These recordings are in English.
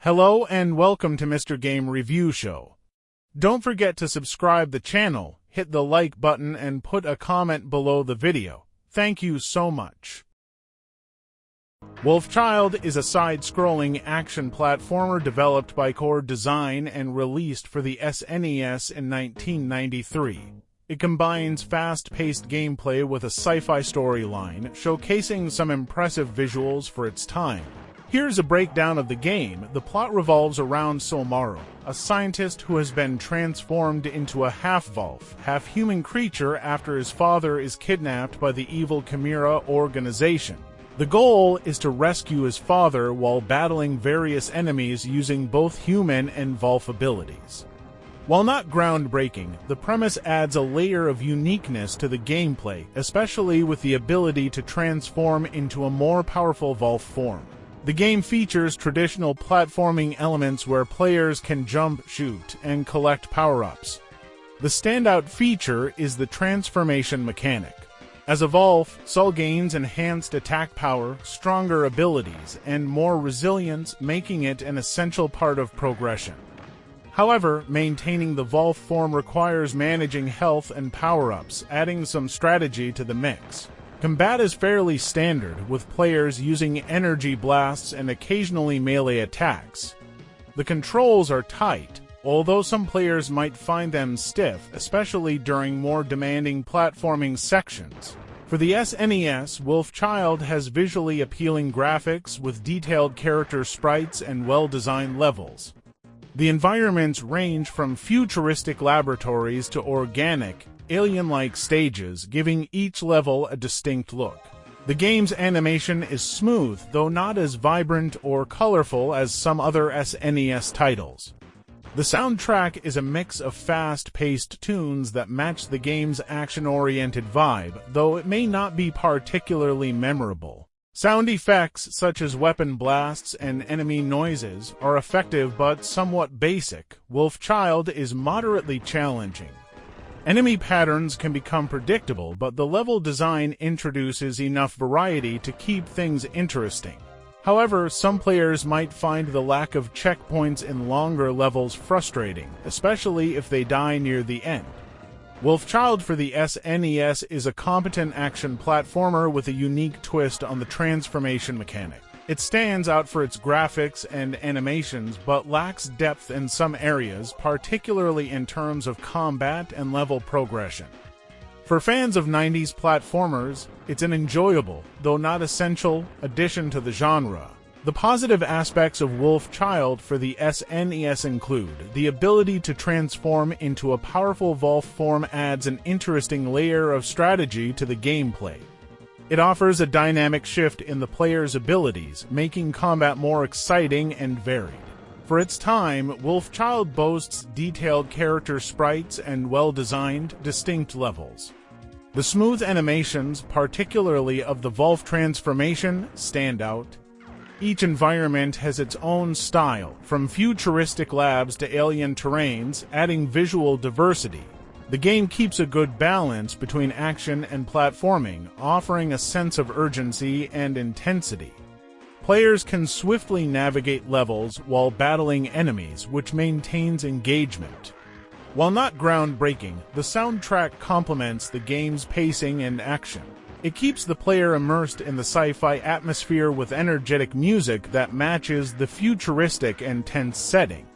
Hello and welcome to Mr. Game Review Show. Don't forget to subscribe the channel, hit the like button and put a comment below the video. Thank you so much. Wolfchild is a side-scrolling action platformer developed by Core Design and released for the SNES in 1993. It combines fast-paced gameplay with a sci-fi storyline, showcasing some impressive visuals for its time. Here's a breakdown of the game. The plot revolves around Solmaro, a scientist who has been transformed into a half-Wolf, half-human creature after his father is kidnapped by the evil Chimera organization. The goal is to rescue his father while battling various enemies using both human and Wolf abilities. While not groundbreaking, the premise adds a layer of uniqueness to the gameplay, especially with the ability to transform into a more powerful Wolf form. The game features traditional platforming elements where players can jump, shoot, and collect power-ups. The standout feature is the transformation mechanic. As a Wolf, Sol gains enhanced attack power, stronger abilities, and more resilience, making it an essential part of progression. However, maintaining the Wolf form requires managing health and power-ups, adding some strategy to the mix. Combat is fairly standard, with players using energy blasts and occasionally melee attacks. The controls are tight, although some players might find them stiff, especially during more demanding platforming sections. For the SNES, Wolfchild has visually appealing graphics with detailed character sprites and well-designed levels. The environments range from futuristic laboratories to organic, alien-like stages, giving each level a distinct look. The game's animation is smooth, though not as vibrant or colorful as some other SNES titles. The soundtrack is a mix of fast-paced tunes that match the game's action-oriented vibe, though it may not be particularly memorable. Sound effects such as weapon blasts and enemy noises are effective but somewhat basic. Wolfchild is moderately challenging. Enemy patterns can become predictable, but the level design introduces enough variety to keep things interesting. However, some players might find the lack of checkpoints in longer levels frustrating, especially if they die near the end. Wolfchild for the SNES is a competent action platformer with a unique twist on the transformation mechanic. It stands out for its graphics and animations, but lacks depth in some areas, particularly in terms of combat and level progression. For fans of 90s platformers, it's an enjoyable, though not essential, addition to the genre. The positive aspects of Wolfchild for the SNES include the ability to transform into a powerful Wolf form adds an interesting layer of strategy to the gameplay. It offers a dynamic shift in the player's abilities, making combat more exciting and varied. For its time, Wolfchild boasts detailed character sprites and well-designed, distinct levels. The smooth animations, particularly of the Wolf transformation, stand out. Each environment has its own style, from futuristic labs to alien terrains, adding visual diversity. The game keeps a good balance between action and platforming, offering a sense of urgency and intensity. Players can swiftly navigate levels while battling enemies, which maintains engagement. While not groundbreaking, the soundtrack complements the game's pacing and action. It keeps the player immersed in the sci-fi atmosphere with energetic music that matches the futuristic and tense setting.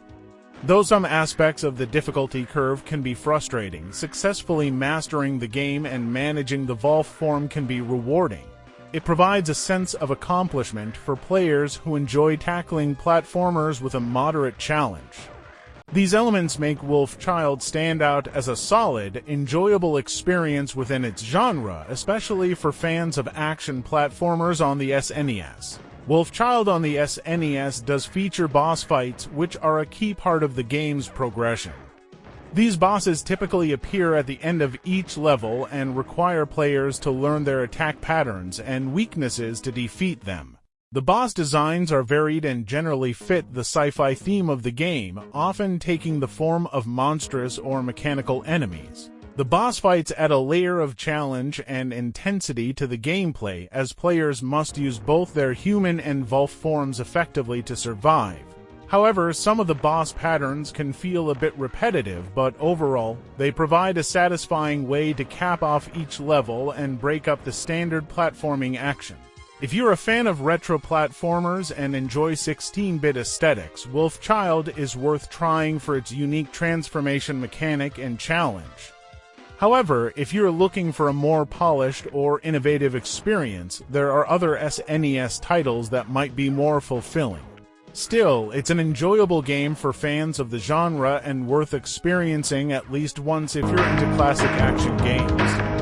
Though some aspects of the difficulty curve can be frustrating, successfully mastering the game and managing the Wolf form can be rewarding. It provides a sense of accomplishment for players who enjoy tackling platformers with a moderate challenge. These elements make Wolfchild stand out as a solid, enjoyable experience within its genre, especially for fans of action platformers on the SNES. Wolfchild on the SNES does feature boss fights, which are a key part of the game's progression. These bosses typically appear at the end of each level and require players to learn their attack patterns and weaknesses to defeat them. The boss designs are varied and generally fit the sci-fi theme of the game, often taking the form of monstrous or mechanical enemies. The boss fights add a layer of challenge and intensity to the gameplay, as players must use both their human and Wolf forms effectively to survive. However, some of the boss patterns can feel a bit repetitive, but overall, they provide a satisfying way to cap off each level and break up the standard platforming action. If you're a fan of retro platformers and enjoy 16-bit aesthetics, Wolfchild is worth trying for its unique transformation mechanic and challenge. However, if you're looking for a more polished or innovative experience, there are other SNES titles that might be more fulfilling. Still, it's an enjoyable game for fans of the genre and worth experiencing at least once if you're into classic action games.